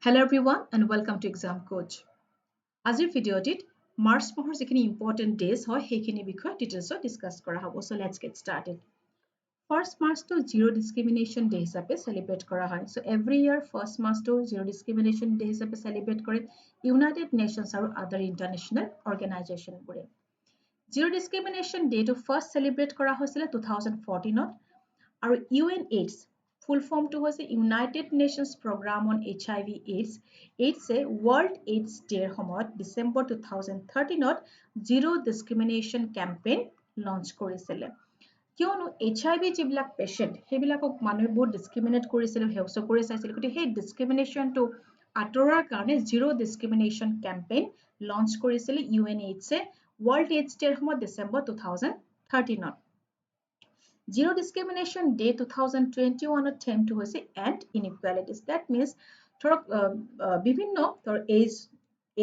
Hello everyone and welcome to Exam Coach. আজিৰ ভিডিঅ'টিত March মাহৰ যিখিনি ইম্পৰ্টেণ্ট ডেজ হয় সেইখিনি বিষয়ে ডিটেইলছত ডিছকাছ কৰা হ'ব। So let's get started. 1st March to Zero Discrimination Day হিচাপে চেলিব্ৰেট কৰা হয়। So every year 1st March to Zero Discrimination Day হিচাপে চেলিব্ৰেট কৰে United Nations আৰু other international organization বোৰে। Zero Discrimination Day to first celebrate কৰা হৈছিল 2014ত আৰু UNAIDS full form to was a United Nations Program on HIV AIDS. AIDS a World AIDS Day সময়ত December 2013ত Zero Discrimination Campaign launch কৰিছিলে। কিয়নো HIV যিবিলাক patient সেইবিলাকক মানুহে বহুত ডিসক্ৰিমিনেট কৰিছিল হেউচ কৰি চাইছিল কিন্তু সেই ডিসক্ৰিমিনেশনটো আঁতৰাৰ কাৰণে Zero Discrimination Campaign launch কৰিছিলে UNAIDS এ World AIDS Day সময়ত December 2013ত। Zero Discrimination Day 2021 theme to was End Inequalities. That means বিভিন্ন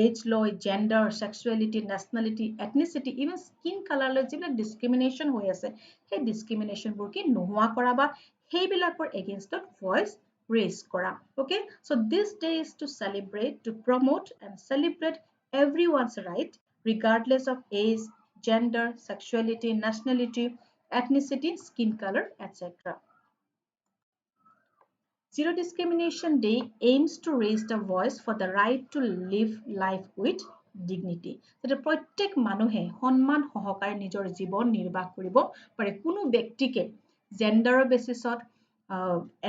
age law, gender, sexuality, nationality, ethnicity, even skin color যিবিলাক discrimination হৈ আছে সেই discrimination বোৰ কি নোহোৱা কৰা বা সেইবিলাকৰ against voice raise কৰা. Okay, so this day is to celebrate, to promote and celebrate everyone's right regardless of age, gender, sexuality, nationality, ethnicity, skin color, etc. Zero Discrimination Day aims to raise the voice for the right to live life with dignity. যাতে প্ৰত্যেক মানুহে সন্মান সহকাৰে নিজৰ জীৱন নিৰ্বাহ কৰিব পাৰে কোনো ব্যক্তিকে জেন্ডাৰৰ বেচিছত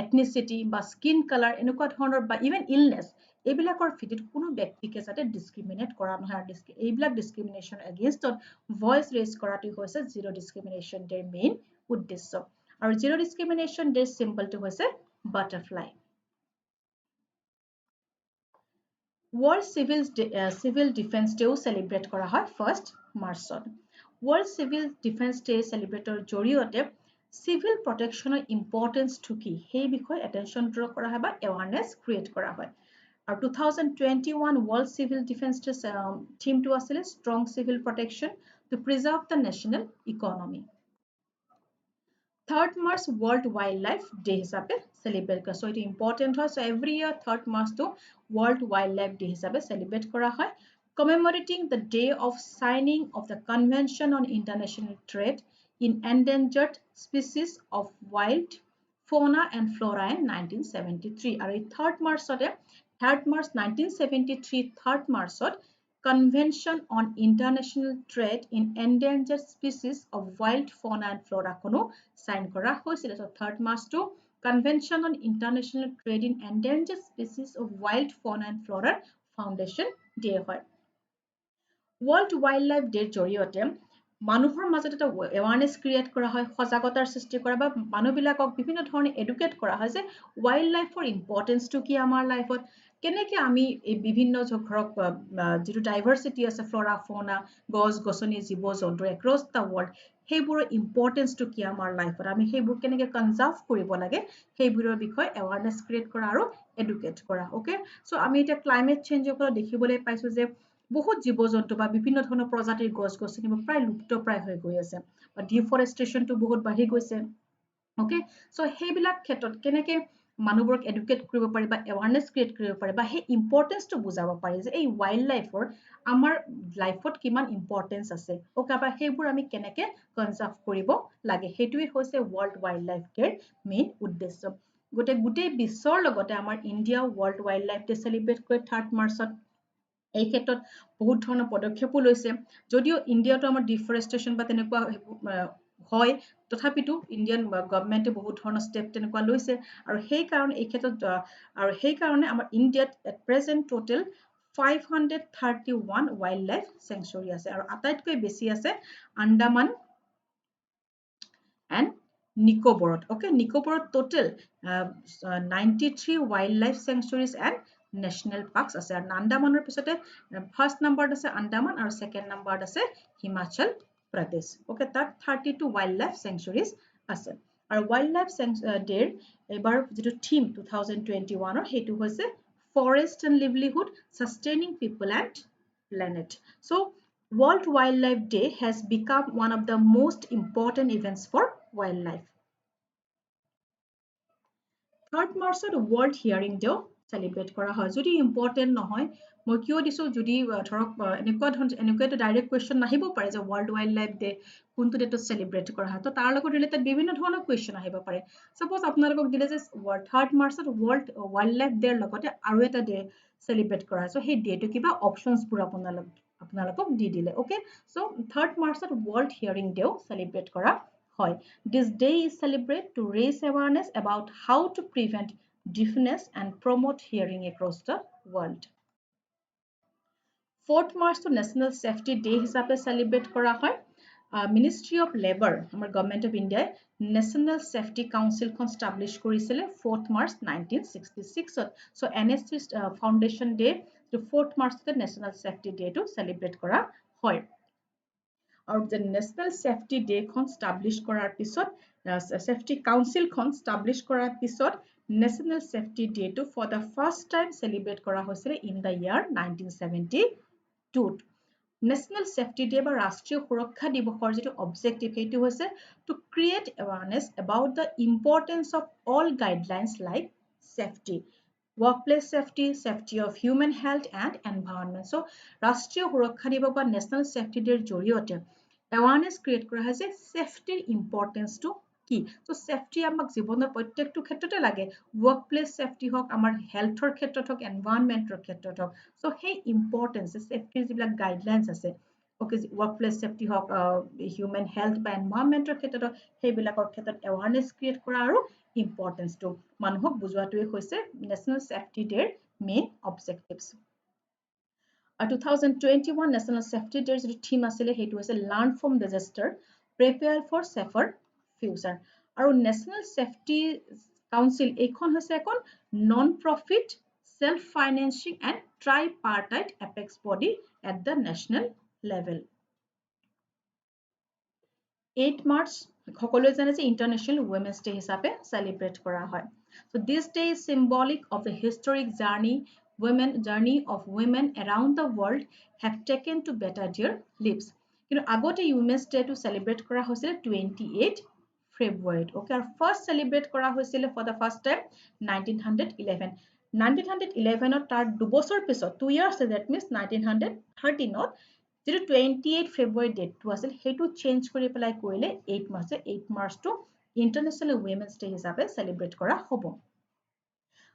ethnicity বা skin color এনেকুৱা ধৰণৰ বা even illness এইবিলাকৰ ভিত্তিত কোনো ব্যক্তিকে যাতে ডিসক্ৰিমিনেট কৰা নহয় আৰু এইবিলাক ডিসক্ৰিমিনেশ্যন এগেইনষ্টত ভইচ ৰেজ কৰাটো হৈছে জিৰ' ডিসক্ৰিমিনেশ্যন ডেৰ মেইন উদ্দেশ্য আৰু জিৰ' ডিসক্ৰিমিনেশ্যন ডেৰ চিম্বলটো হৈছে butterfly. World Civil Defense Day celebrate কৰা হয় 1st Marchত। World Civil Defense Day celebrator জৰিয়তে civil protection importance to কি সেই বিষয়ে attention draw কৰা হয় বা awareness create কৰা হয়। আৰু 2021 World Civil Defense Day theme to আছিলে Strong Civil Protection to Preserve the National Economy. 3rd March World Wildlife Day হিচাপে celebrate কৰা। So it important হয়। So every year 3rd March to World Wildlife Day হিচাপে celebrate কৰা হয়। Commemorating the day of signing of the Convention on International Trade in Endangered Species of Wild Fauna and Flora in 1973 আৰু 3rd March 1973 3rd Marchত Convention on International Trade in Endangered Species of Wild Fauna and Flora কোনো sign কৰা হৈছিল। So 3rd March to Convention on International Trade in Endangered Species of Wild Fauna and Flora Foundation Day হয়। World Wildlife Day জৰিয়তে মানুহৰ মাজত এটা awareness create কৰা হয় সজাগতাৰ সৃষ্টি কৰা বা মানুহবিলাকক বিভিন্ন ধৰণে এডুকেট কৰা হয় যে ওয়াইল্ড লাইফৰ ইম্পৰ্টেন্সটো কি আমাৰ লাইফত কেনেকৈ আমি এই বিভিন্ন ধৰক যিটো ডাইভাৰ্চিটি আছে ফ্লৰা ফৌনা গছ গছনি জীৱ জন্তু এক্ৰছ দ্য ৱৰ্ল্ড সেইবোৰৰ ইম্পৰ্টেন্সটো কি আমাৰ লাইফত আমি সেইবোৰ কেনেকৈ কনজাৰ্ভ কৰিব লাগে সেইবোৰৰ বিষয়ে এৱাৰনেছ ক্ৰিয়েট কৰা আৰু এডুকেট কৰা ওকে সো আমি এতিয়া ক্লাইমেট চেঞ্জৰ পৰা দেখিবলৈ পাইছো যে বহুত জীৱ জন্তু বা বিভিন্ন ধৰণৰ প্ৰজাতিৰ গছ গছনিবোৰ প্ৰায় লুপ্তপ্ৰায় হৈ গৈ আছে বা ডিফৰেষ্টেশ্যনটো বহুত বাঢ়ি গৈছে ওকে সো সেইবিলাক ক্ষেত্ৰত কেনেকৈ মানুহবোৰক এডুকেট কৰিব পাৰি বা এৱাৰনেছ ক্ৰিয়েট কৰিব পাৰি বা সেই ইম্পৰ্টেন্সটো বুজাব পাৰি যে এই ওয়াইল্ড লাইফৰ আমাৰ লাইফত কিমান ইম্পৰ্টেন্স আছে ওকে বা সেইবোৰ আমি কেনেকৈ কনজাৰ্ভ কৰিব লাগে সেইটোৱে হৈছে ৱৰ্ল্ড ওয়াইল্ড লাইফ ডেৰ মেইন উদ্দেশ্য গোটেই বিশ্বৰ লগতে আমাৰ India world wild life day celebrate কৰে 3rd Marchত এই ক্ষেত্ৰত বহুত ধৰণৰ পদক্ষেপো লৈছে যদিও ইণ্ডিয়াটো আমাৰ ডিফৰেষ্টেশ্যন বা তেনেকুৱা হয় তথাপিতো ইণ্ডিয়ান গভৰ্ণমেণ্টে বহুত ধৰণৰ ষ্টেপ তেনেকুৱা লৈছে আৰু সেই কাৰণে এই ক্ষেত্ৰত আৰু সেই কাৰণে আমাৰ ইণ্ডিয়াত at present total 531 wild life sanctuary আছে আৰু আটাইতকৈ বেছি আছে আন্দামান এণ্ড নিকোবৰত ওকে নিকোবৰত total 93 wild life sanctuaries and national parks আছে আৰু আন্দামানৰ পিছতে ফাৰ্ষ্ট নাম্বাৰত আছে আন্দামান আৰু ছেকেণ্ড নাম্বাৰত আছে হিমাচল প্ৰদেশ ওকে তাত 32 ওয়াইল্ড লাইফ চেংচুৰীজ আছে আৰু ওয়াইল্ড লাইফ ডেৰ এবাৰ যেটো থিম 2021 সেইটো হৈছে forest and livelihood sustaining people and planet so World Wildlife Day has become one of the most important events for wildlife. 3rd March World Hearing Day celebrate কৰা হয় যদি ইম্পৰ্টেণ্ট নহয় মই কিয় দিছোঁ যদি ধৰক এনেকুৱা এটা ডাইৰেক্ট কুৱেশ্যন নাহিব পাৰে যে ৱৰ্ল্ড ৱাইল্ড লাইফ ডে কোনটো ডেটত চেলিব্ৰেট কৰা হয় তো তাৰ লগত ৰিলেটেড বিভিন্ন ধৰণৰ কুৱেশ্যন আহিব পাৰে ছাপ'জ আপোনালোকক দিলে যে 3rd মাৰ্চত ৱৰ্ল্ড ৱাইল্ড লাইফ ডেৰ লগতে আৰু এটা ডে চেলিব্ৰেট কৰা হয় চ' সেই ডেটো কিবা অপশ্যনছবোৰ আপোনালোকক দি দিলে অ'কে চ' 3rd মাৰ্চত ৱৰ্ল্ড হিয়াৰিং ডেও চেলিব্ৰেট কৰা হয় this day is celebrated to raise awareness about how to prevent deafness and promote hearing across the world. 4th March to National Safety Day হিচাপে celebrate কৰা হয় Ministry of Labor আমাৰ Government of India National Safety Council খন establish কৰিছিলে 4th March 1966 so NSC Foundation Day to 4th March the National Safety Day to celebrate কৰা হয় আৰু যে নেশ্যনেল ছেফটি ডেখন ষ্টাব্লিছ কৰাৰ পিছত ছেফটি কাউন্সিলখন ষ্টাব্লিছ কৰাৰ পিছত নেশ্যনেল ছেফটি ডেটো for the first time celebrate কৰা হৈছিলে in the year 1972 national safety day বা ৰাষ্ট্ৰীয় সুৰক্ষা দিৱসৰ যিটো অবজেক্টিভ সেইটো হৈছে to create awareness about the importance of all guidelines like safety workplace safety, safety of human health and environment. So, ৰাষ্ট্ৰীয় সুৰক্ষা দিৱস বা নেশ্যনেল ছেফটি ডেৰ জৰিয়তে awareness ক্ৰিয়েট কৰা হৈছে safety importance টো কি so safety আমাক জীৱনৰ প্ৰত্যেকটো ক্ষেত্ৰতে লাগে workplace safety হওক আমাৰ হেল্থৰ ক্ষেত্ৰত হওক এনভাইৰনমেন্টৰ ক্ষেত্ৰত হওক so সেই ইম্পৰ্টেঞ্চ safety যিবিলাক গাইডলাইনছ আছে okay workplace safety হওক human health বা এনভাইৰনমেন্টৰ ক্ষেত্ৰত সেইবিলাকৰ ক্ষেত্ৰত awareness ক্ৰিয়েট কৰা আৰু ইম্পৰ্টেঞ্চ টো মানুহক বুজোৱাটোৱে হৈছে national safety day main objectives 2021 national safety day যিটো থিম আছিলে সেইটো হৈছে learn from disaster prepare for safer future আৰু নেশ্যনেল ছেফটি কাউন্সিল এইখন হৈছে এখন non profit self financing and tripartite apex body at the national level 8 March সকলোৱে জানে যে ইন্টাৰনেশ্যনেল ওমেন্স ডে হিচাপে চেলিব্ৰেট কৰা হয় so this day is symbolic of the historic journey of women around the world have taken to better their lives কিন্তু আগতে women's day to celebrate কৰা হৈছিল 28 February okay আৰু ফাৰ্স্ট চেলিব্ৰেট কৰা হৈছিল for the first time 1911 1911 তাৰ দুবছৰ পিছত 2 years that means 1913 যেটো 28 February ডেটটো আছিল হেতু চেঞ্জ কৰি পেলাই কৰিলে 8 March টো ইন্টাৰনেশ্যনেল ওমেন্স ডে হিচাপে চেলিব্ৰেট কৰা হ'ব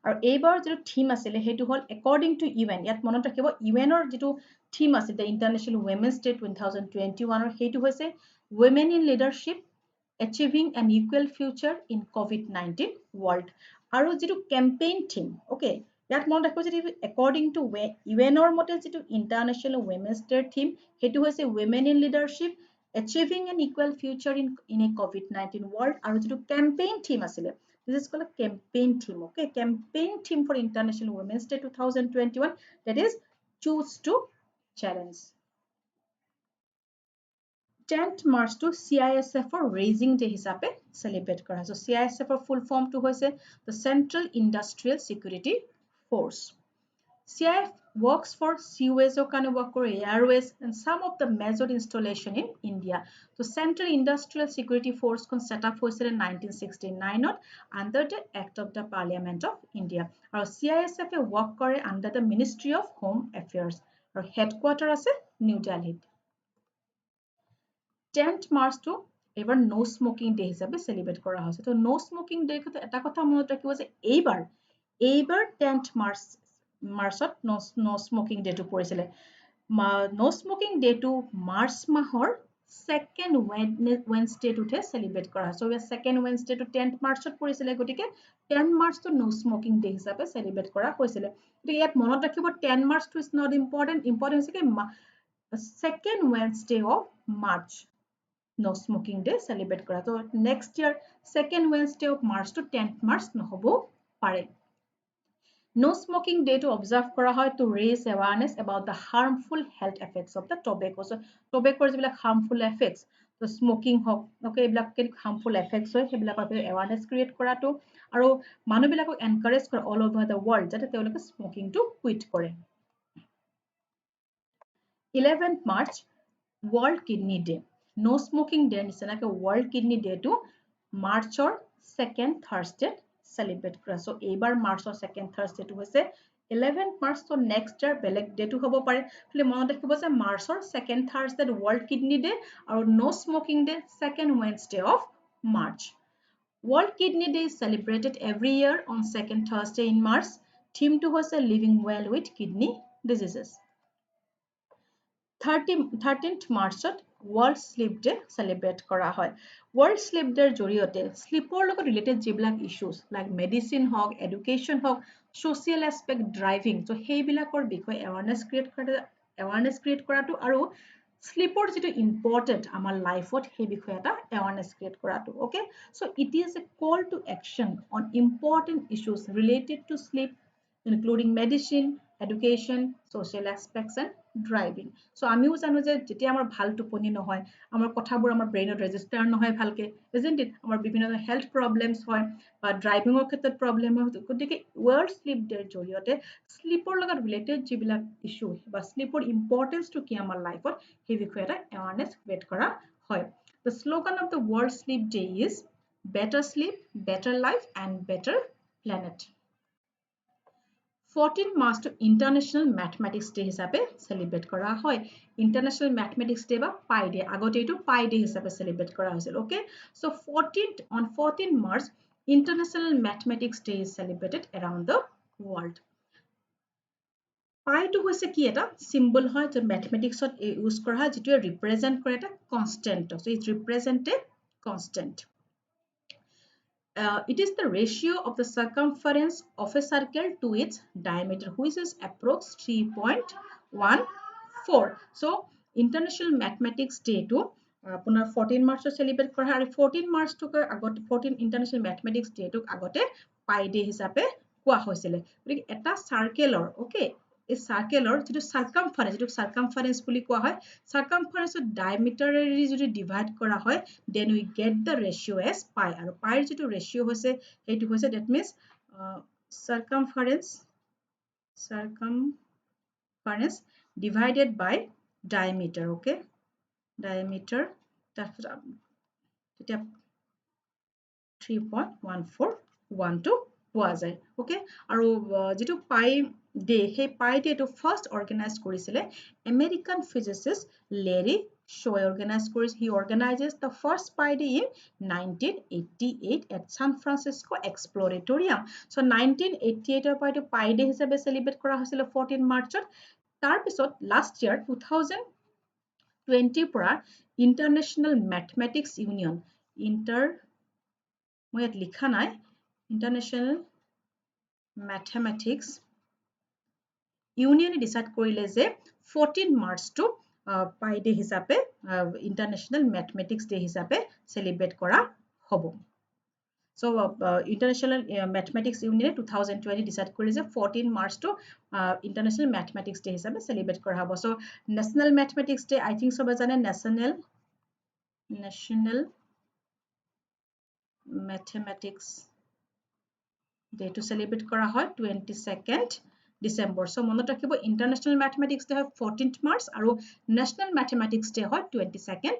আৰু এইবাৰ যেটো থিম আছিল হেতু হল according to UN ইয়াত মনত ৰাখিব UN ৰ যেটো থিম আছিল the International Women's Day 2021 ৰ হেতু হৈছে women in leadership achieving an equal future in COVID-19 world আৰু যেটো campaign theme okay ইয়াত মনত ৰাখিব যে according to UN ৰ মতে যেটো International Women's Day theme হেতু হৈছে women in leadership achieving an equal future in a COVID-19 world আৰু যেটো campaign theme আছিল this is called a campaign theme okay campaign theme for International Women's Day 2021 that is choose to challenge 10th March to CISF for Raising Day হিচাপে celebrate কৰা হয় so CISF for full form to হৈছে the Central Industrial Security Force CIF works for seaways কাৰণে work কৰে airways and some of the major installation in India so Central Industrial Security Force খন set up হৈছিল 1969 ত under the Act of the Parliament of India আৰু CISF work কৰে under the Ministry of Home Affairs আৰু headquarter আছে New Delhi 10th March to এবাৰ no smoking day হিচাপে celebrate কৰা হৈছে তো no smoking day ত এটা কথা মনত ৰাখিব যে এইবাৰ 10th Marchত no smoking day টো পৰিছিলে no smoking day টো মাৰ্চ মাহৰ second Wednesday টোতে celebrate কৰা হয় so second Wednesday টো 10th Marchত পৰিছিলে গতিকে 10 March to no smoking day হিচাপে celebrate কৰা হৈছিলে গতিকে ইয়াত মনত ৰাখিব 10 March to is not important হৈছে কি second Wednesday of March no smoking day celebrate কৰা তো next year second Wednesday of March to 10th March নহব পাৰে no smoking day to observe কৰা হয় to raise awareness about the harmful health effects of the tobacco so tobacco যিবিলাক harmful effects তো smoking হওক okay এইবিলাক harmful effects হয় সেইবিলাকৰ বাবে awareness create কৰাটো আৰু মানুহবিলাকক encourage কৰে all over the world যাতে তেওঁলোকে smoking টো quit কৰে 11th March World Kidney Day no smoking day নিচিনাকে World Kidney Day টো মাৰ্চৰ second Thursday celebrate কৰা so এইবাৰ মাৰ্চৰ second Thursday টো হৈছে 11th March so next year বেলেগ ডে টো হ'ব পাৰে খালি মনত ৰাখিব যে মাৰ্চৰ second Thursday World Kidney Day আৰু no smoking day second Wednesday of March World Kidney Day is celebrated every year on second Thursday in March theme to was living well with kidney diseases 13th Marchত World Sleep Day celebrate কৰা হয় World Sleep Day জৰিয়তে sleepৰ লগত related যিবিলাক issues like medicine হওক education হওক social aspect driving so সেইবিলাকৰ বিষয়ে awareness create কৰাটো আৰু sleepৰ যিটো important আমাৰ লাইফত সেই বিষয়ে এটা awareness create কৰাটো okay so it is a call to action on important issues related to sleep including medicine, education, social aspects and driving. So আমিও জানো যে যেতিয়া আমাৰ ভাল টোপনি নহয় আমাৰ কথাবোৰ আমাৰ ব্ৰেইনত ৰেজিষ্টাৰ নহয় ভালকে isn't it আমাৰ বিভিন্ন হেলথ প্ৰবলেমছ হয় বা ড্ৰাইভিঙৰ ক্ষেত্ৰত প্ৰবলেম হয় গতিকে ওয়াৰ্ল্ড স্লিপ ডেৰ জৰিয়তে স্লিপৰ লগত ৰিলেটেড যিবিলাক ইস্যু বা স্লিপৰ ইম্পৰ্টেন্সটো কি আমাৰ লাইফত সেই বিষয়ে এটা এৱাৰনেছ ক্ৰিয়েট কৰা হয় The slogan of the World Sleep Day is better sleep, better life and better planet. 14 March to International Mathematics Day হিচাপে celebrate কৰা হয় International Mathematics Day বা Pi Day আগতে এইটো Pi Day হিচাপে celebrate কৰা হৈছিল okay so 14 March International Mathematics Day is celebrated around the world Pi টো হৈছে কি এটা symbol হয় যে mathematicsত ইউজ কৰা হয় যেটো represent কৰে এটা constant so it represent a constant it is the ratio of the circumference of a circle to its diameter, which is approx 3.14. So, International Mathematics Day to 14 March celebrate kora hari 14 March to 14 International Mathematics Day to agote Pi Day hisabe koa hoisile. Eta circle or okay. এই সাৰ্কেলৰ যেটো সাৰ্কামফাৰেন্স বুলি কোৱা হয় সাৰ্কামফাৰেন্সৰ ডায়ামিটাৰেলি যদি divide কৰা হয় then we get the ratio as pi আৰু pi ৰ যেটো ৰেশিও হৈছে সেইটো হৈছে that means circumference divided by diameter okay diameter তেতিয়া 3.1412 পোৱা যায় okay আৰু যেটো pi day সেই pi day to first organized কৰিছিলে American physicist Larry Shore organized কৰিছিল he organizes the first pi day in 1988 at San Francisco Exploratorium so 1988 ৰ পৰা pi day হিচাপে celebrate কৰা হৈছিল 14 Marchত তাৰ পিছত last year 2020 পৰা International Mathematics Union মই ইয়াত লিখা নাই International Mathematics Union decide কৰিলে যে 14 March to Pi Day হিচাপে International Mathematics Day হিচাপে celebrate কৰা হ'ব So International Mathematics Union 2020 decide কৰিলে যে 14 March to International Mathematics Day হিচাপে celebrate কৰা হ'ব So National Mathematics Day I think সবে জানে National Mathematics Day to celebrate কৰা হয় 22nd December so মনত ৰাখিব International Mathematics Day হয় 14th March আৰু National Mathematics Day হয় 22nd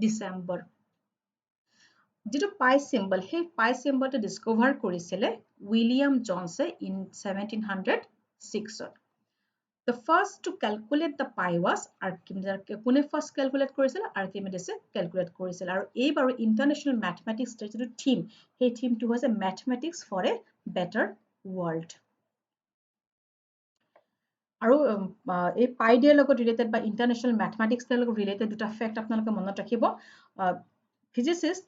December যেটো pi symbol সেই pi symbol টো ডিস্কভাৰ কৰিছিলে William Jones in 1706 The first to calculate the pi was Archimedes কোনে first calculate কৰিছিল Archimedes calculate কৰিছিল আৰু এইবাৰ International Mathematics Day যেটো theme সেই theme টো হৈছে mathematics for a better world আৰু এই pi day লগত related বা International Mathematics Day লগত related দুটা fact আপোনালোকে মনত ৰাখিব physicist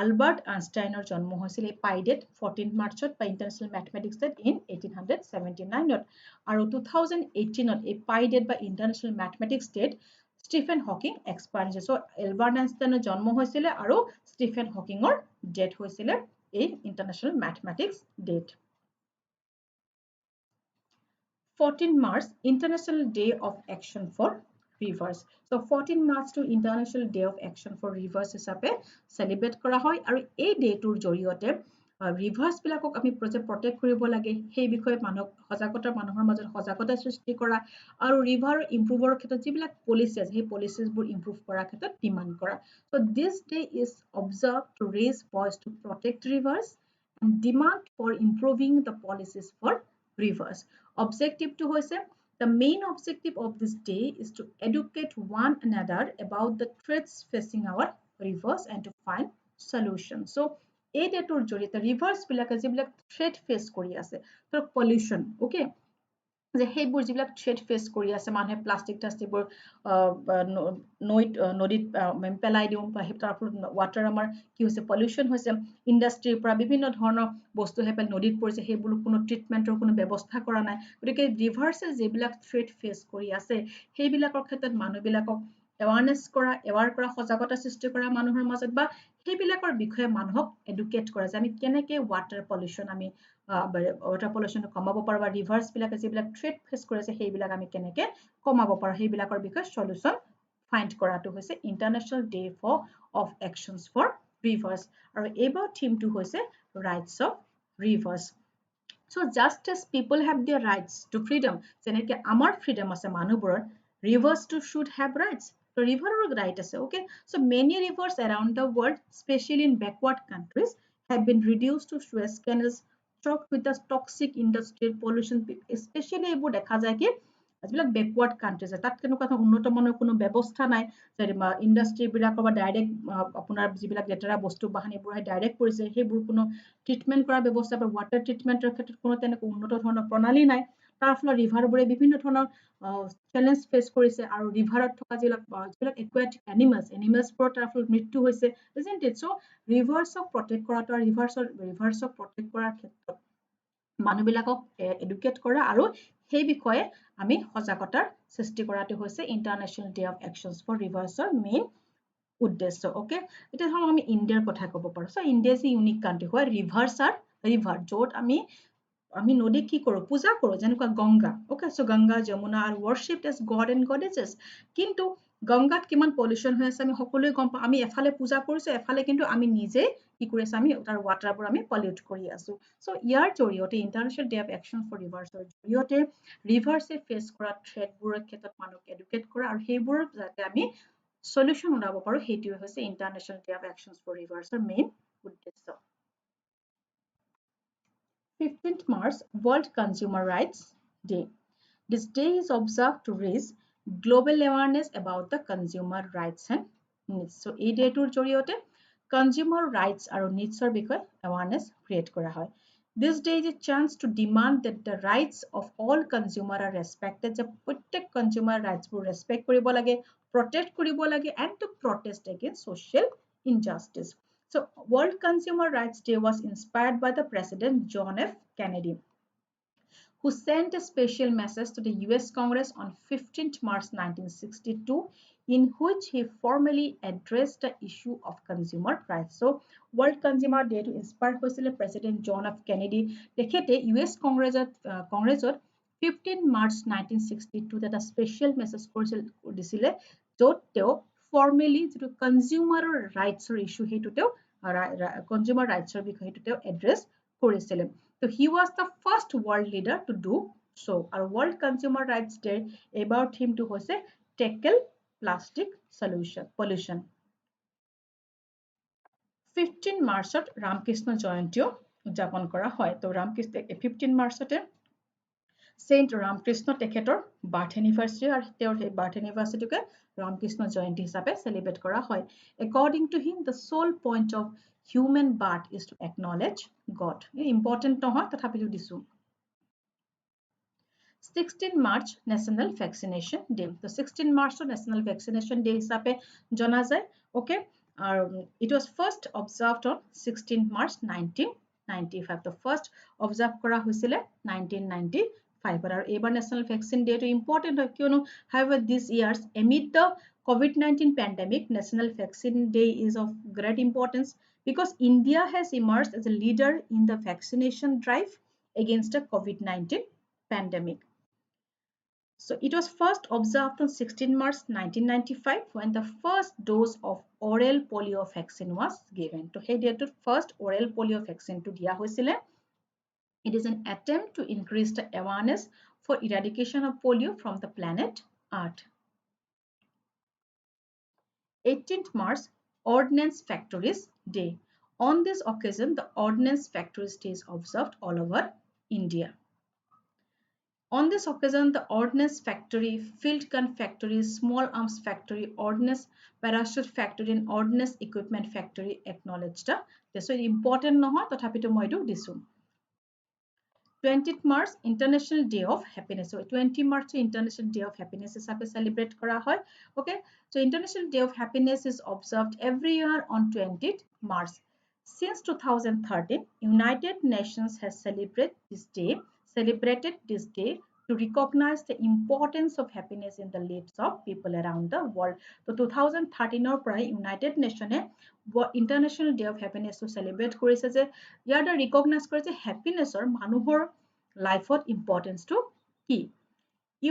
Albert Einstein জন্ম হৈছিল এই pi day 14 Marchত বা International Mathematics Day in 1879 আৰু 2018 এই pi day বা International Mathematics Day Stephen Hawking expire so Albert Einstein জন্ম হৈছিল আৰু Stephen Hawking death হৈছিল এই International Mathematics Day 14 March International Day of Action for Rivers so 14 March to International Day of Action for Rivers হিচাপে celebrate কৰা হয় আৰু এই ডেটোৰ জৰিয়তে ৰিভাৰ্স বিলাকক আমি প্ৰটেক্ট কৰিব লাগে সেই বিষয়ে মানুহৰ মাজত সজাগতা সৃষ্টি কৰা আৰু ৰিভাৰ ইমপ্ৰুভৰ ক্ষেত্ৰত যিবিলাক পলিচিজ সেই পলিচিজবোৰ ইমপ্ৰুভ কৰাৰ ক্ষেত্ৰত ডিমান্ড কৰা so this day is observed to raise voice to protect rivers demand for improving the policies for rivers. Objective to hoise, the main objective of this day is to educate one another about the threats facing our rivers and to find solutions. So এই ডেটোৰ জৰিয়তে reverse বিলাকে যিবিলাক threat face কৰি আছে, ধৰক pollution, okay, যে সেইবোৰ যিবিলাক থ্ৰেট ফেচ কৰি আছে, মানুহে প্লাষ্টিক টাষ্টিকবোৰ নদীত পেলাই দিওঁ, বা তাৰ ফলত ৱাটাৰ আমাৰ কি হৈছে, পলিউশ্যন হৈছে, ইণ্ডাষ্ট্ৰীৰ পৰা বিভিন্ন ধৰণৰ বস্তু সেই পেলাই নদীত পৰিছে, সেইবোৰ কোনো ট্ৰিটমেণ্টৰ কোনো ব্যৱস্থা কৰা নাই। গতিকে ৰিভাৰ্ছে যিবিলাক থ্ৰেট ফেচ কৰি আছে সেইবিলাকৰ ক্ষেত্ৰত মানুহবিলাকক এৱাৰ কৰা, সজাগতা সৃষ্টি কৰা মানুহৰ মাজত, বা সেইবিলাকৰ বিষয়ে মানুহক এডুকেট কৰা, যে আমি কেনেকে ৱাটাৰ পলিউশ্যন কমাব পাৰোঁ, বা ৰিভাৰ্ছ বিলাকে যিবিলাক থ্ৰেট ফেচ কৰি আছে সেইবিলাক আমি কেনেকে কমাব পাৰোঁ, সেইবিলাকৰ বিষয়ে সলিউশ্যন ফাইণ্ড কৰাটো হৈছে international day of actions for rivers. আৰু এইবাৰ থিমটো হৈছে rights of rivers. So just as people have their rights to freedom, যেনেকে আমাৰ freedom আছে মানুহবোৰৰ, rivers too should have rights. So river right আছে, okay? So many rivers around the world, especially in backward countries, have been reduced to Suez canals choked with the toxic industrial pollution. Especially এইবোৰ দেখা যায় কি যিবিলাক backward countries, তাত কেনেকুৱা উন্নত মানৰ কোনো ব্যৱস্থা নাই, ইণ্ডাষ্ট্ৰীবিলাকৰ বা ডাইৰেক্ট আপোনাৰ যিবিলাক লেতেৰা বস্তু বাহানিবোৰ আহি ডাইৰেক্ট পৰিছে, সেইবোৰ কোনো ট্ৰিটমেণ্ট কৰাৰ ব্যৱস্থা বা ৱাটাৰ ট্ৰিটমেণ্টৰ ক্ষেত্ৰত কোনো তেনেকুৱা উন্নত ধৰণৰ প্ৰণালী নাই। তাৰ ফলত ৰিভাৰবোৰে বিভিন্ন ধৰণৰ চেলেঞ্জ ফেচ কৰিছে, আৰু ৰিভাৰত থকা যিবিলাক একুৱাটিক এনিমেলছবোৰৰ তাৰ ফলত মৃত্যু হৈছে, isn't it? So ৰিভাৰ্ছক প্ৰটেক্ট কৰাটো আৰু ৰিভাৰ্ছক প্ৰটেক্ট কৰাৰ ক্ষেত্ৰত মানুহবিলাকক এডুকেট কৰা আৰু সেই বিষয়ে আমি সজাগতাৰ সৃষ্টি কৰাটো হৈছে international day of actions for ৰিভাৰ্ছৰ মেইন উদ্দেশ্য, অ'কে? এতিয়া ধৰক আমি ইণ্ডিয়াৰ কথা ক'ব পাৰোঁ। So' India is a unique country where rivers are river, য'ত আমি নদীক কি কৰোঁ, পূজা কৰোঁ, যেনেকুৱা গংগা, অ'কে? চ' গংগা, যমুনা আৰু worshipped as god and goddesses. কিন্তু গংগাত কিমান পলিউশ্যন হৈ আছে আমি সকলোৱে গম পাওঁ। আমি এফালে পূজা কৰিছোঁ, এফালে কিন্তু আমি নিজে কি কৰি আছোঁ, আমি তাৰ ৱাটাৰবোৰ আমি পলিউট কৰি আছোঁ। চ' ইয়াৰ জৰিয়তে international day of action for ৰিভাৰ্ছৰ জৰিয়তে ৰিভাৰ্ছে ফেচ কৰা থ্ৰেটবোৰৰ ক্ষেত্ৰত মানুহক এডুকেট কৰা, আৰু সেইবোৰৰ যাতে আমি সলিউশ্যন ওলাব পাৰোঁ, সেইটোৱে হৈছে international day of actions for ৰিভাৰ্ছৰ মেইন উদ্দেশ্য। 15th March, World Consumer Rights Day. This day is observed to raise global awareness about the consumer rights and needs. So এই ডেটোৰ জৰিয়তে কনজিউমাৰ ৰাইটছ আৰু নিডছৰ বিষয়ে awareness create কৰা হয়। This day is a chance to demand that the rights of all consumer are respected, যে প্ৰত্যেক consumer ৰাইটছবোৰ respect কৰিব লাগে, প্ৰটেক্ট কৰিব লাগে, and to protest against social injustice. So World Consumer Rights Day was inspired by the President John F. Kennedy, who sent a special message to the US Congress on 15th March 1962, in which he formally addressed the issue of consumer rights. So World Consumer Day to inspire হৈছিলে President John F. Kennedy, তেখেতে US কংগ্ৰেছত 15 March 1962 এটা special message দিছিলে, য'ত তেওঁ formally যিটো কনজিউমাৰৰ ৰাইটছৰ issue সেইটো তেওঁ কনজিউমাৰ ৰাইটছৰ বিষয়ে সেইটো তেওঁ এড্ৰেছ কৰিছিলে। So he was the first world leader to do so. Our World Consumer Rights Day এইবাৰ থিমটো হৈছে tackle plastic pollution. 15 মাৰ্চত ৰামকৃষ্ণ জয়ন্তীও উদযাপন কৰা হয়। তো 15 মাৰ্চতে Saint ৰামকৃষ্ণ তেখেতৰ বাৰ্থ এনিভাৰ্চাৰী, আৰু তেওঁৰ সেই বাৰ্থ এনিভাৰ্চাৰীটোকে ৰামকৃষ্ণ জয়ন্তী হিচাপে চেলিব্ৰেট কৰা হয়। According to him, the sole point of human birth is to acknowledge God. Important নহয়, তথাপিও দিছো। 16 March National Vaccination Day. So 16 March National Vaccination Day হিচাপে জনা যায়, okay? It was first observed on 16 March 1995. The first observe কৰা হৈছিলে 1995, আৰু এইবাৰ National Vaccine Day টো important হয়, কিয়নো however this years amid the COVID-19 pandemic, National Vaccine Day is of great importance because India has emerged as a leader in the vaccination drive against the COVID-19 pandemic. So it was first observed on 16 March 1995 when the first dose of oral polio vaccine was given. So সেই ডেটত first oral polio vaccine to দিয়া হৈছিলে। It is an attempt to increase the awareness for eradication of polio from the planet Earth. 18th March Ordnance Factories Day. On this occasion, the Ordnance Factory Day is observed all over India. On this occasion, the Ordnance Factory, Field Gun Factory, Small Arms Factory, Ordnance Parachute Factory, and Ordnance Equipment Factory acknowledged. This is important, no? Tothapito moi do disu. 20th March International Day of Happiness. So 20 March International Day of Happiness is celebrate kora hoy. Okay. So International Day of Happiness is observed every year on 20th March. Since 2013, United Nations has celebrated this day to recognize the importance of happiness in the lives of people around the world. So 2013 or United Nations International Day of Happiness to celebrate কৰিছে যে ইয়াৰ দ্বাৰা recognize কৰে যে happiness or মানুহৰ lifeত importance to কি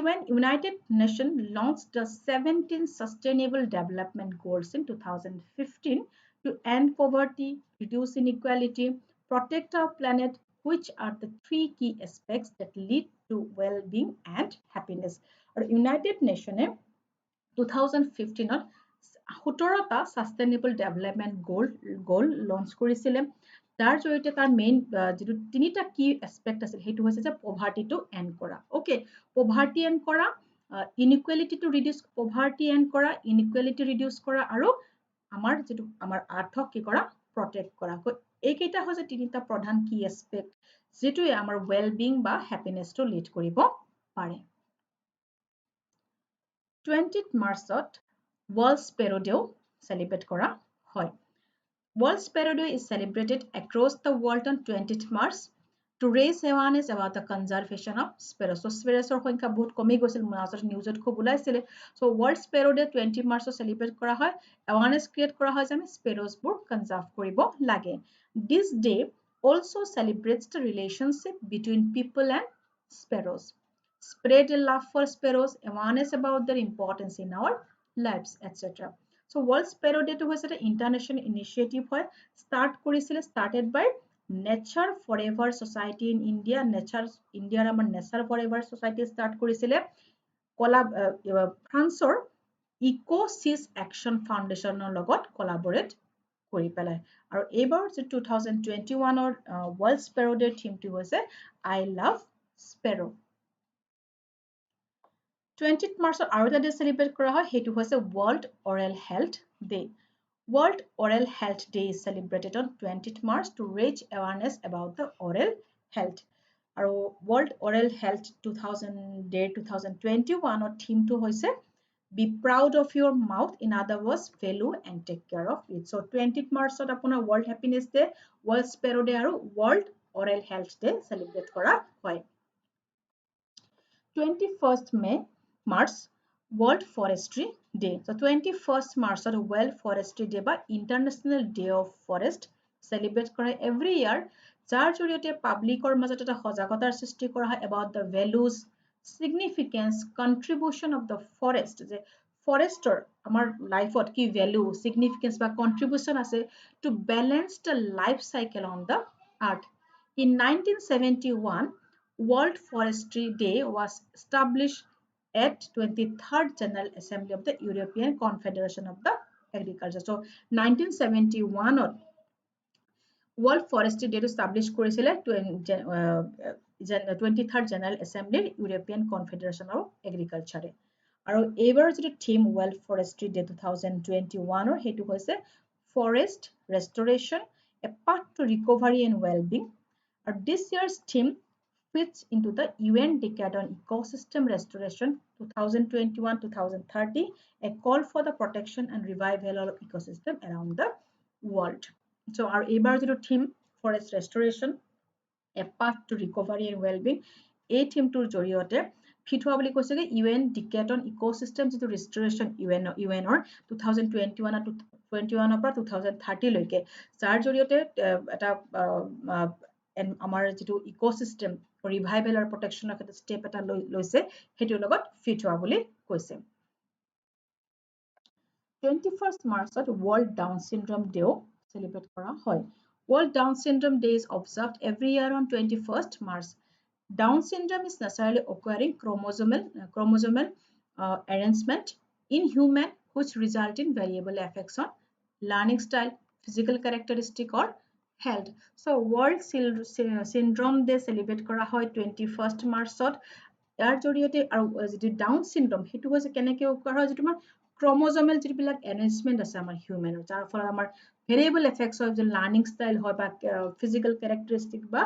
UN United Nations launched the 17 Sustainable Development Goals in 2015 to end poverty, reduce inequality, protect our planet, which are the three key aspects that lead to well-being and happiness. Or United Nations 2015 17টা sustainable development goal launch কৰিছিলে তাৰ জৰিয়তে তাৰ main যেটো তিনিটা কি aspect আছিল হেতু হৈছে যে পভাৰ্টি টু এন্ড কৰা ওকে পভাৰ্টি এন্ড কৰা inequality two reduce poverty and কৰা ইনইকুৱেলিটি ৰিডিউস কৰা আৰু আমাৰ আৰ্থক কি কৰা প্ৰটেক্ট কৰা এইকেইটা হৈছে তিনিটা প্ৰধান কি এসপেক্ট যেটোৱে আমাৰ ওয়েলবিং বা হ্যাপিনেস টু লিড কৰিব পাৰে 20th মাৰ্চত World Sparrow Day celebrate kora hoy. World Sparrow Day is celebrated across the world on 20th March to raise awareness about the conservation of sparrows. So sparrows or hoinka bahut komi goisil munazar news ot khub ulaisile. So World Sparrow Day 20 March celebrate kora hoy. Awareness create kora hoy je ami sparrows bur conserve koribo lage. This day also celebrates the relationship between people and sparrows. Spread a love for sparrows, awareness about their importance in our lives, etc. So World Sparrow Day was an international initiative started by Nature Forever Society in India. India Nature Forever Society start কৰিছিলে ফ্ৰান্সৰ Ecosys Action Foundation লগত collaborate কৰি পেলাই আৰু এইবাৰ 2021 World Sparrow Day theme টো হৈছে I love sparrow 20th March আৰু এটা ডে celebrate কৰা হয় হেতু হৈছে World Oral Health Day. World Oral Health Day is celebrated on 20th March to raise awareness about the oral health. আৰু World Oral Health 2021 theme টো হৈছে Be proud of your mouth, in other words value and take care of it. So 20th March আপোনাৰ World Happiness Day, World Sparrow Day আৰু World Oral Health Day celebrate কৰা হয়. 21st May March World Forestry Day. So 21st March or World Forestry Day by International Day of Forest celebrate kora every year. Jar joriote public or majot eta hojagotar srishti kora hoy about the values, significance, contribution of the forest. Je forester amar life ot ki value, significance ba contribution ase to balance the life cycle on the earth. In 1971 World Forestry Day was established at 23rd General Assembly of the European Confederation of the Agriculture. So 1971 World Forestry Day established কৰিছিলে 23rd General Assembly European Confederation of Agriculture. আৰু এইবাৰ যেটো theme World Forestry Day 2021 হেতু হৈছে Forest Restoration, a path to recovery and well-being. And this year's theme fits into the UN Decade on Ecosystem Restoration 2021-2030, a call for the protection and revival of ecosystem around the world. So our ebar theme forest restoration, a path to recovery and well-being. A theme tour joriote fit howa boli koise ge UN Decade on Ecosystem to Restoration UN or 2021 to 21 পৰা 2030 লৈকে যাৰ জৰিয়তে এটা আমাৰ যেটো ecosystem revival আৰু প্ৰটেকচনৰ ক্ষেত্ৰত step এটা লৈছে হেতুৰ লগত ফিট হোৱা বুলি কৈছে 21st March World Down Syndrome Day celebrate কৰা হয় World Down Syndrome Day is observed every year on 21st March. Down syndrome is necessarily occurring chromosomal arrangement in human which result in variable effects on learning style, physical characteristic or health. So World Syndrome Day celebrate কৰা হয় 21st মাৰ্চত। ইয়াৰ জৰিয়তে আৰু যিটো down syndrome সেইটো হৈছে কেনেকৈ কৰা হয়, যিটো আমাৰ ক্ৰমজমেল যিবিলাক এৰেঞ্জমেণ্ট আছে আমাৰ হিউমেনৰ, যাৰ ফলত আমাৰ ভেৰিয়েবল এফেক্টছ হয়, যে লাৰ্নিং ষ্টাইল হয় বা ফিজিকেল কেৰেক্টাৰিষ্টিক বা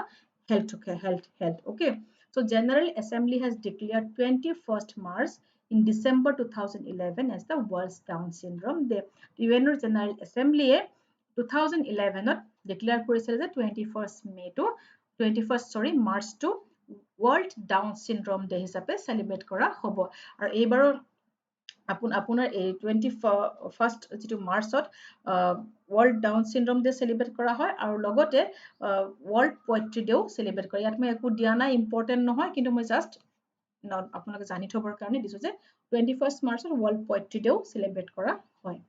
health. Okay, so General Assembly has declared 21st March in December 2011 as the World Down Syndrome Day. UNৰ General Assembly 2011ত ডিক্লেয়াৰ কৰিছিল যে 21st মাৰ্চ টো World Down Syndrome Day হিচাপে চেলিব্ৰেট কৰা হ'ব। আৰু এইবাৰৰ আপোনাৰ এই 21st যিটো মাৰ্চত World Down Syndrome Day celebrate কৰা হয়, আৰু লগতে World Poetry Day চেলিব্ৰেট কৰে। ইয়াত মই একো দিয়া নাই, ইম্পৰ্টেণ্ট নহয়, কিন্তু মই জাষ্ট আপোনালোকে জানি থবৰ কাৰণে দিছো যে 21st মাৰ্চত World Poetry Day চেলিব্ৰেট কৰা হয়।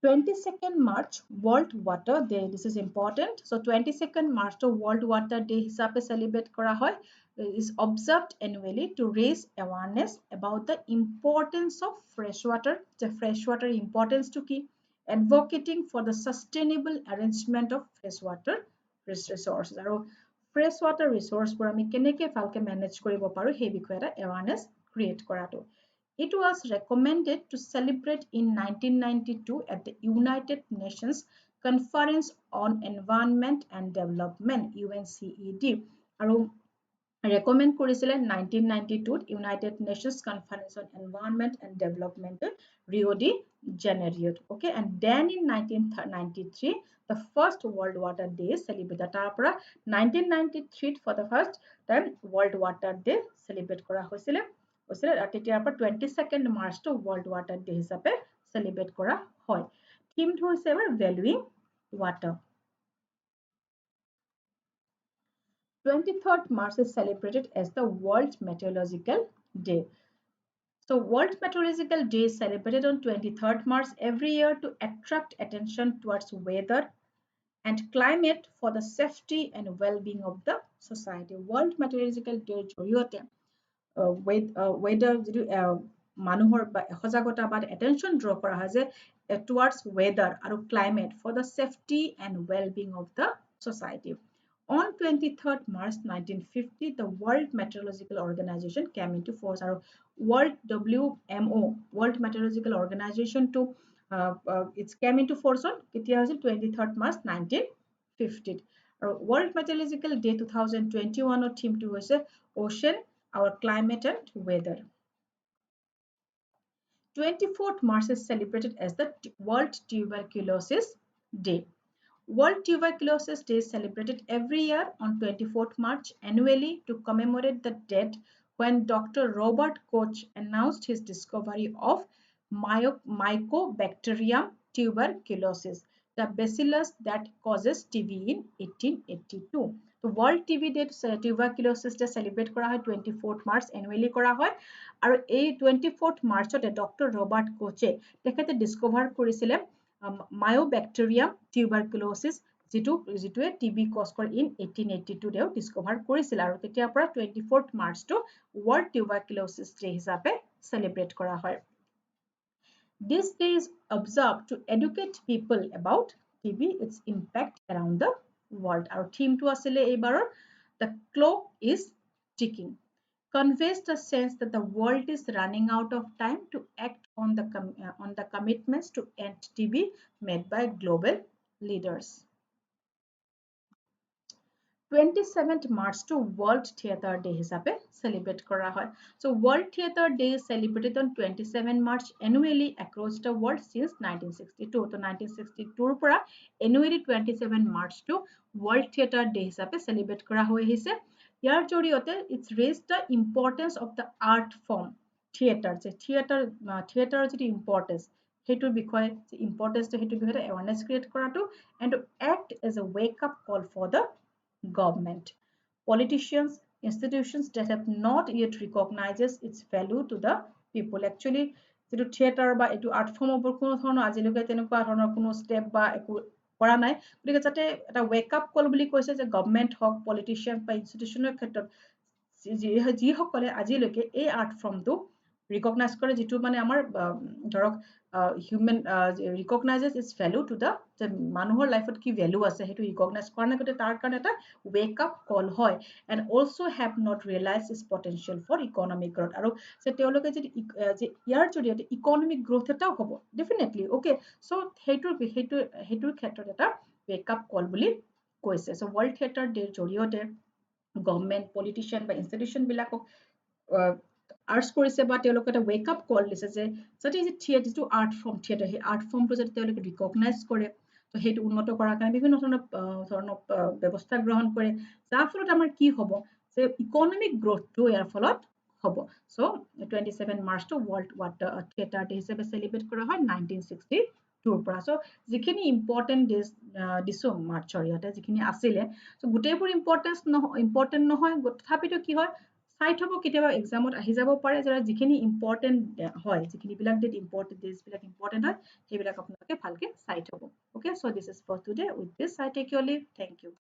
22nd March World Water Day. This is important. So 22nd March to World Water Day হিচাপে celebrate কৰা হয়, is observed annually to raise awareness about the importance of fresh water. The fresh water importance to কি, advocating for the sustainable arrangement of fresh water resources. আৰু fresh water resource বোৰ আমি কেনেকৈ ভালকে manage কৰিব পাৰো সেই বিষয়ে এটা awareness create কৰাটো। It was recommended to celebrate in 1992 at the United Nations Conference on Environment and Development, UNCED. আৰু recommend কৰিছিলে 1992 United Nations Conference on Environment and Development, Rio de Janeiro. Okay, and then in 1993 the first World Water Day celebrated. তাৰ পৰা 1993 for the first time World Water Day celebrate কৰা হৈছিলে। তেতিয়াৰ পৰা 22nd March to World Water Day হিচাপে celebrate কৰা হয়। থিমটো হৈছে আমাৰ valuing water. 23rd March is celebrated as the World Meteorological Day. So World Meteorological Day is celebrated on 23rd March every year to attract attention towards weather and climate for the safety and well-being of the society. World Meteorological Day জৰিয়তে weather যিটো মানুহৰ সজাগতা বা attention draw কৰা হয় যে towards weather আৰু climate for the safety and well-being of the society. On 23rd March 1950, the World Meteorological Organization came into force. Our World WMO, World Meteorological Organization, it came into force on 23rd March 1950. Our World Meteorological Day 2021 theme to was Ocean, our climate and weather. 24th March is celebrated as the World Tuberculosis Day. World Tuberculosis Day is celebrated every year on 24th March annually to commemorate the date when Dr. Robert Koch announced his discovery of Mycobacterium tuberculosis, the bacillus that causes TB in 1882. So World TB Day Tuberculosis Day celebrate কৰা হয় 24th March annually কৰা হয়, আৰু এই 24th March Dr. Robert Koch তেখেতে Discover কৰিছিলে Mycobacterium tuberculosis, যিটোৱে TB cause কৰে in 1882 তেওঁ ডিস্কভাৰ কৰিছিল, আৰু তেতিয়াৰ পৰা 24th March to World Tuberculosis Day হিচাপে celebrate কৰা হয়। This day is observed to educate people about TB, its impact around the world. Our theme to asile eibarar the clock is ticking, conveys the sense that the world is running out of time to act on the commitments to end TB made by global leaders. 27th March to World Theatre Day হিচাপে celebrate কৰা হয়. So World Theatre Day is celebrated on 27 March annually across the world since 1962. So 1962 পৰা annually 27 March to World Theatre Day হিচাপে celebrate কৰা হৈ আহিছে। ইয়াৰ জৰিয়তে it's raised the importance of the art form theater, যে theater যিটো importance সেইটোৰ বিষয়ে importance সেইটো বিষয়ে awareness create কৰাটো, and to act as a wake up call for the government, politicians, institutions that have not yet recognizes its value to the people. Actually যেটো theater বা এটো art form ওপৰ কোনো ধৰণৰ আজিলৈকে তেনেকুৱা ধৰণৰ কোনো step বা একো কৰা নাই, গতিকে যাতে এটা wake up call বুলি কৈছে যে গভৰ্নমেণ্ট হওক, পলিটিচিয়ান বা ইনষ্টিটিউচনৰ ক্ষেত্ৰত যিসকলে আজিলৈকে এই art formটো ৰিকগনাইজ কৰে যিটো মানে আমাৰ ধৰক human recognizes its value to the যে মানুহৰ লাইফত কি ভেলু আছে সেইটো ৰিকগনাইজ কৰা নাই গতিকে তাৰ কাৰণে এটা ৱেক আপ কল হয় and also' have not realize is potential for economic growth আৰু যে তেওঁলোকে যদি ইয়াৰ জৰিয়তে ইকনমিক গ্ৰথ এটাও হ'ব ডেফিনেটলি অ'কে চ' সেইটোৰ ক্ষেত্ৰত এটা ৱেক আপ কল বুলি কৈছে চ' ৱৰ্ল্ড থিয়েটাৰ ডেৰ জৰিয়তে গভৰ্ণমেণ্ট পলিটিচিয়ান বা ইনষ্টিটিউশ্যনবিলাকক আৰ্জ কৰিছে বা তেওঁলোকে এটা ৱেক আপ কল দিছে যে যাতে যিটো আৰ্ট ফৰ্ম থিয়েটাৰ সেই আৰ্ট ফৰ্মটো যাতে তেওঁলোকে ৰিকগনাইজ কৰে তো সেইটো উন্নত কৰাৰ কাৰণে বিভিন্ন ধৰণৰ ব্যৱস্থা গ্ৰহণ কৰে যাৰ ফলত আমাৰ কি হ'ব যে ইকনমিক গ্ৰথটো ইয়াৰ ফলত হ'ব চ' 27 মাৰ্চটো ৱৰ্ল্ড থিয়েটাৰ ডে হিচাপে চেলিব্ৰেট কৰা হয় 1962 পৰা চ' যিখিনি ইম্পৰ্টেণ্ট দিছো মাৰ্চৰ ইয়াতে যিখিনি আছিলে চ' গোটেইবোৰ ইম্পৰ্টেণ্ট নহয় তথাপিতো কি হয় চাই থব কেতিয়াবা এক্সামত আহি যাব পাৰে যে যিখিনি ইম্পৰ্টেণ্ট হয় যিখিনিবিলাক ডেট ডেজবিলাক ইম্পৰ্টেণ্ট হয় সেইবিলাক আপোনালোকে ভালকে চাই থব okay so' this is for today with this I take your leave thank U